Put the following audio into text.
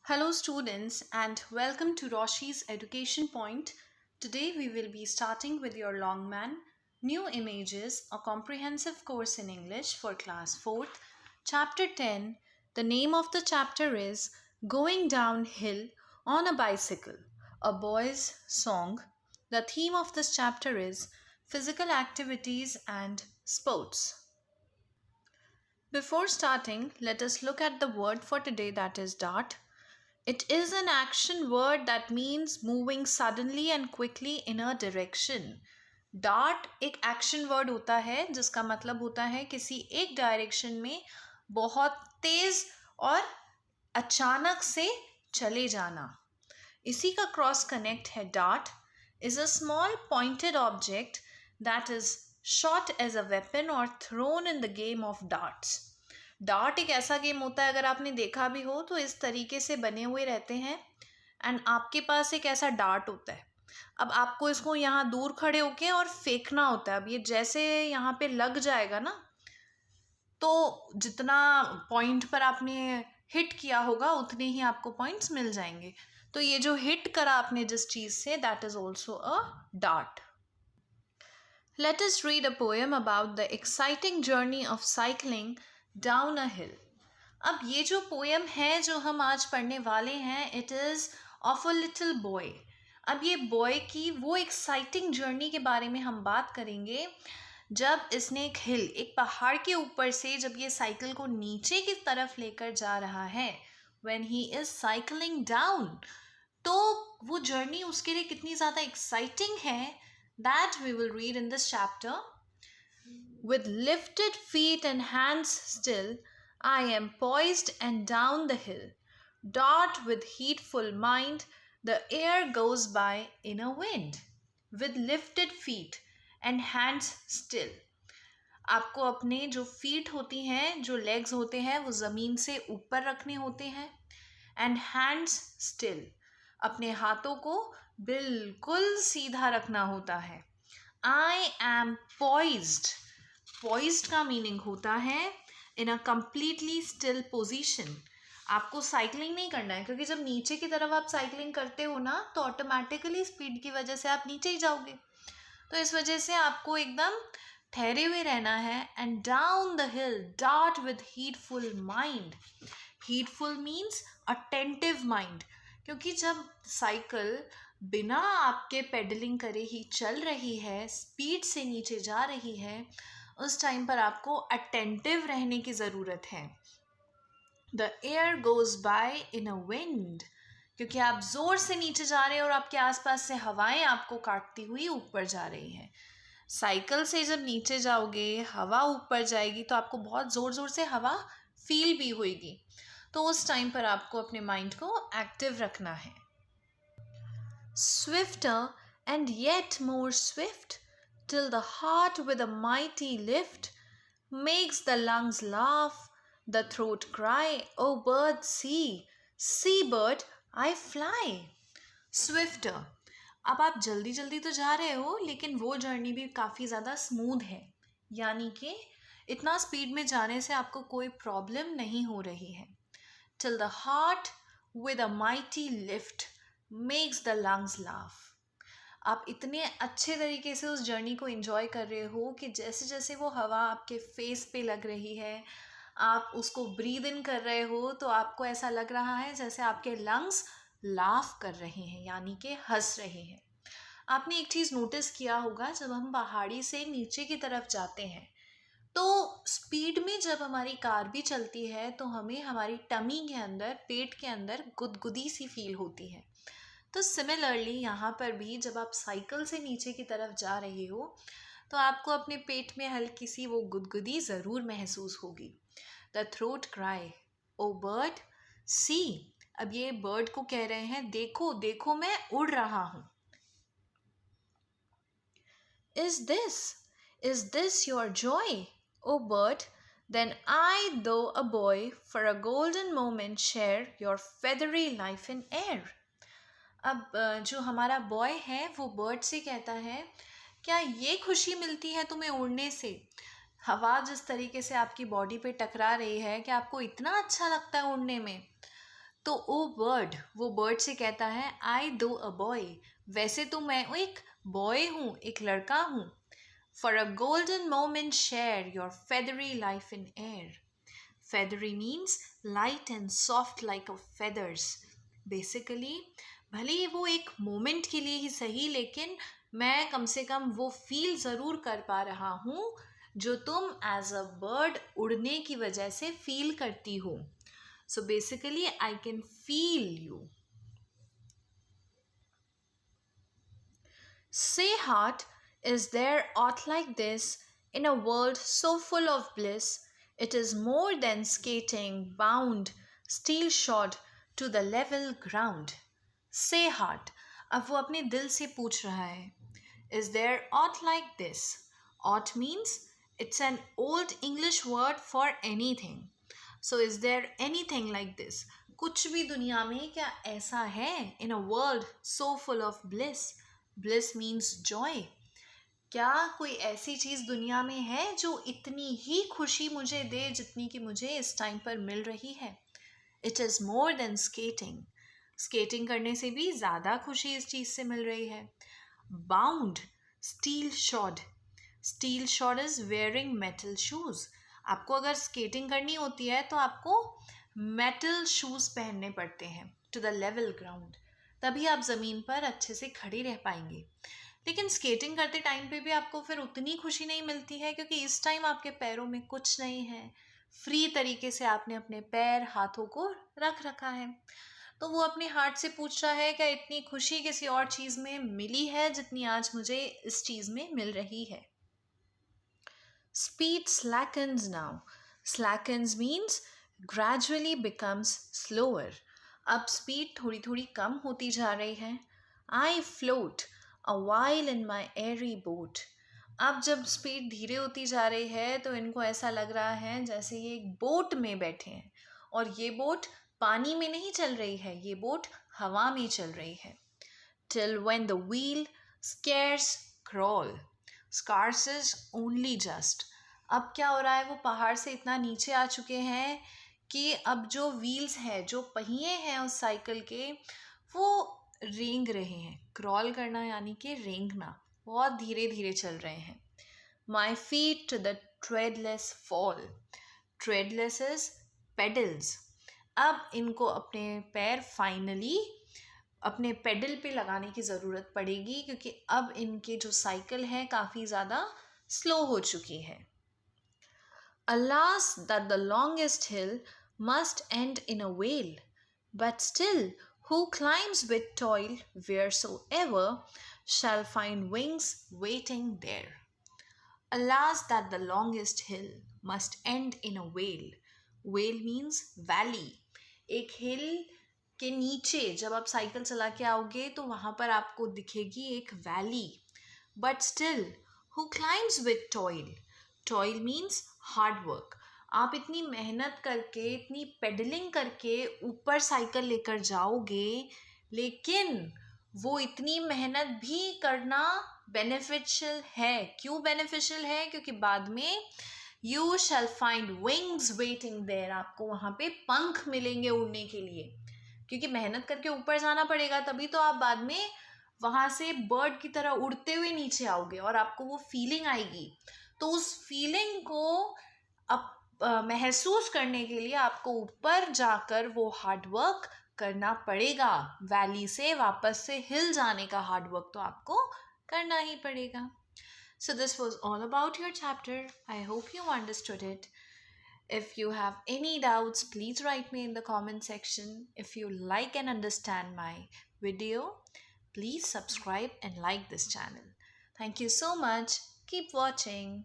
Hello, students, and welcome to Roshi's Education Point. Today, we will be starting with your Longman New Images, a comprehensive course in English for class 4th, chapter 10. The name of the chapter is Going Downhill on a Bicycle, a boy's song. The theme of this chapter is physical activities and sports. Before starting, let us look at the word for today, that is dart. It is an action word that means moving suddenly and quickly in a direction. Dart एक action word होता है जिसका मतलब होता है किसी एक direction में बहुत तेज और अचानक से चले जाना. इसी का क्रॉस कनेक्ट है. Dart is a small pointed object that is shot as a weapon or thrown in the game of darts. Dart एक ऐसा गेम होता है, अगर आपने देखा भी हो तो इस तरीके से बने हुए रहते हैं एंड आपके पास एक ऐसा डार्ट होता है. अब आपको इसको यहाँ दूर खड़े होके और फेंकना होता है. अब ये जैसे यहाँ पे लग जाएगा ना, तो जितना पॉइंट पर आपने हिट किया होगा उतने ही आपको पॉइंट्स मिल जाएंगे. तो ये जो हिट करा आपने जिस चीज़ से, that is also a dart. Let us read a poem about the exciting journey of cycling down a hill. अब ये जो पोएम है जो हम आज पढ़ने वाले हैं, it is of a little boy. अब ये बॉय की वो एक्साइटिंग जर्नी के बारे में हम बात करेंगे जब इसने एक हिल, एक पहाड़ के ऊपर से जब ये साइकिल को नीचे की तरफ लेकर जा रहा है, when he is cycling down, तो वो जर्नी उसके लिए कितनी ज़्यादा एक्साइटिंग है, that we will read in this chapter. With lifted feet and hands still, I am poised and down the hill. Dart with heedful mind, the air goes by in a wind. With lifted feet and hands still. आपको अपने जो feet होती हैं, जो legs होते हैं, वो ज़मीन से ऊपर रखने होते हैं. एंड हैंड्स स्टिल, अपने हाथों को बिल्कुल सीधा रखना होता है. I am poised. पॉइज्ड का मीनिंग होता है इन अ कम्प्लीटली स्टिल पोजीशन. आपको साइकिलिंग नहीं करना है, क्योंकि जब नीचे की तरफ आप साइकिलिंग करते हो ना, तो ऑटोमेटिकली स्पीड की वजह से आप नीचे ही जाओगे. तो इस वजह से आपको एकदम ठहरे हुए रहना है. And down the hill, dart with heedful mind. Heedful means attentive mind, क्योंकि जब साइकिल बिना आपके पेडलिंग करे ही चल रही है, स्पीड से नीचे जा रही है, उस टाइम पर आपको अटेंटिव रहने की ज़रूरत है. The air goes bye in a wind, क्योंकि आप ज़ोर से नीचे जा रहे हैं और आपके आसपास से हवाएं आपको काटती हुई ऊपर जा रही हैं. साइकिल से जब नीचे जाओगे, हवा ऊपर जाएगी, तो आपको बहुत ज़ोर ज़ोर से हवा फील भी होएगी. तो उस टाइम पर आपको अपने माइंड को एक्टिव रखना है. Swifter and yet more swift, till the heart with a mighty lift makes the lungs laugh, the throat cry, oh bird see, see bird I fly. Swifter, अब आप जल्दी जल्दी तो जा रहे हो, लेकिन वो जर्नी भी काफ़ी ज़्यादा स्मूथ है, यानी कि इतना स्पीड में जाने से आपको कोई प्रॉब्लम नहीं हो रही है. Till the heart with a mighty lift makes the lungs laugh. आप इतने अच्छे तरीके से उस जर्नी को एंजॉय कर रहे हो कि जैसे जैसे वो हवा आपके फेस पे लग रही है, आप उसको ब्रीद इन कर रहे हो, तो आपको ऐसा लग रहा है जैसे आपके लंग्स लाफ कर रहे हैं, यानी कि हंस रहे हैं. आपने एक चीज़ नोटिस किया होगा, जब हम पहाड़ी से नीचे की तरफ जाते हैं, तो स्पीड में जब हमारी कार भी चलती है, तो हमें हमारी टमी के अंदर, पेट के अंदर गुदगुदी सी फील होती है. तो सिमिलरली यहाँ पर भी जब आप साइकिल से नीचे की तरफ जा रहे हो, तो आपको अपने पेट में हल्की सी वो गुदगुदी ज़रूर महसूस होगी. The throat cry, O bird see. अब ये बर्ड को कह रहे हैं, देखो देखो मैं उड़ रहा हूँ. Is this your joy, O bird? Then I, though a boy, for a golden moment share your feathery life in air. अब जो हमारा बॉय है वो बर्ड से कहता है, क्या ये खुशी मिलती है तुम्हें उड़ने से? हवा जिस तरीके से आपकी बॉडी पे टकरा रही है, क्या आपको इतना अच्छा लगता है उड़ने में? तो ओ बर्ड, वो बर्ड से कहता है आई दो अ बॉय, वैसे तो मैं एक बॉय हूँ, एक लड़का हूँ. For a golden moment share your feathery life in air. Feathery means light and soft like of feathers. Basically, भले ही वो एक मोमेंट के लिए ही सही, लेकिन मैं कम से कम वो फील ज़रूर कर पा रहा हूँ जो तुम एज अ बर्ड उड़ने की वजह से फील करती हो. So basically I can feel you. Say heart, is there aught like this in a world so full of bliss? It is more than skating, bound, steel shod to the level ground. Say heart, अब वो अपने दिल से पूछ रहा है. Is there aught like this? Aught means it's an old English word for anything. So is there anything like this? कुछ भी दुनिया में क्या ऐसा है? In a world so full of bliss. Bliss means joy. क्या कोई ऐसी चीज़ दुनिया में है जो इतनी ही खुशी मुझे दे जितनी कि मुझे इस टाइम पर मिल रही है? It is more than skating. Skating करने से भी ज़्यादा खुशी इस चीज़ से मिल रही है. Bound, steel shod. Steel shod is wearing metal shoes. आपको अगर स्केटिंग करनी होती है तो आपको मेटल शूज़ पहनने पड़ते हैं टू द लेवल ग्राउंड, तभी आप ज़मीन पर अच्छे से खड़ी रह पाएंगे. लेकिन स्केटिंग करते टाइम पे भी आपको फिर उतनी खुशी नहीं मिलती है, क्योंकि इस टाइम आपके पैरों में कुछ नहीं है. फ्री तरीके से आपने अपने पैर हाथों को रख रखा है. तो वो अपने हार्ट से पूछ रहा है क्या इतनी खुशी किसी और चीज़ में मिली है जितनी आज मुझे इस चीज़ में मिल रही है. Speed slackens now. Slackens means gradually becomes slower. अब स्पीड थोड़ी थोड़ी कम होती जा रही है. I float a while in my airy boat. अब जब स्पीड धीरे होती जा रही है तो इनको ऐसा लग रहा है जैसे ये एक बोट में बैठे हैं, और ये बोट पानी में नहीं चल रही है, ये बोट हवा में चल रही है. Till when the wheel scarce crawl. Scarce is only just. अब क्या हो रहा है, वो पहाड़ से इतना नीचे आ चुके हैं कि अब जो व्हील्स हैं, जो पहिए हैं उस साइकिल के, वो रेंग रहे हैं. क्रॉल करना यानी कि रेंगना, बहुत धीरे धीरे चल रहे हैं. My feet to the treadless fall. Treadless is pedals. अब इनको अपने पैर फाइनली अपने पेडल पे लगाने की ज़रूरत पड़ेगी, क्योंकि अब इनके जो साइकिल है काफ़ी ज़्यादा स्लो हो चुकी है. Alas that the longest hill must end in a wail, but still who climbs with toil wheresoever shall find wings waiting there. Alas that the longest hill must end in a wail. Wail means valley. एक हिल के नीचे जब आप cycle चला के आओगे तो वहाँ पर आपको दिखेगी एक valley. But still who climbs with toil. Toil means hard work. आप इतनी मेहनत करके, इतनी पेडलिंग करके ऊपर साइकिल लेकर जाओगे, लेकिन वो इतनी मेहनत भी करना बेनिफिशियल है. क्यों बेनिफिशियल है? क्योंकि बाद में you shall find wings waiting there. आपको वहाँ पे पंख मिलेंगे उड़ने के लिए, क्योंकि मेहनत करके ऊपर जाना पड़ेगा, तभी तो आप बाद में वहाँ से बर्ड की तरह उड़ते हुए नीचे आओगे और आपको वो फीलिंग आएगी. तो उस फीलिंग को अब महसूस करने के लिए आपको ऊपर जाकर वो हार्ड वर्क करना पड़ेगा. वैली से वापस से हिल जाने का हार्ड वर्क तो आपको करना ही पड़ेगा. So this was all about your chapter. I hope you understood it. If you have any doubts, please write me in the comment section. If you like and understand my video, please subscribe and like this channel. Thank you so much. Keep watching.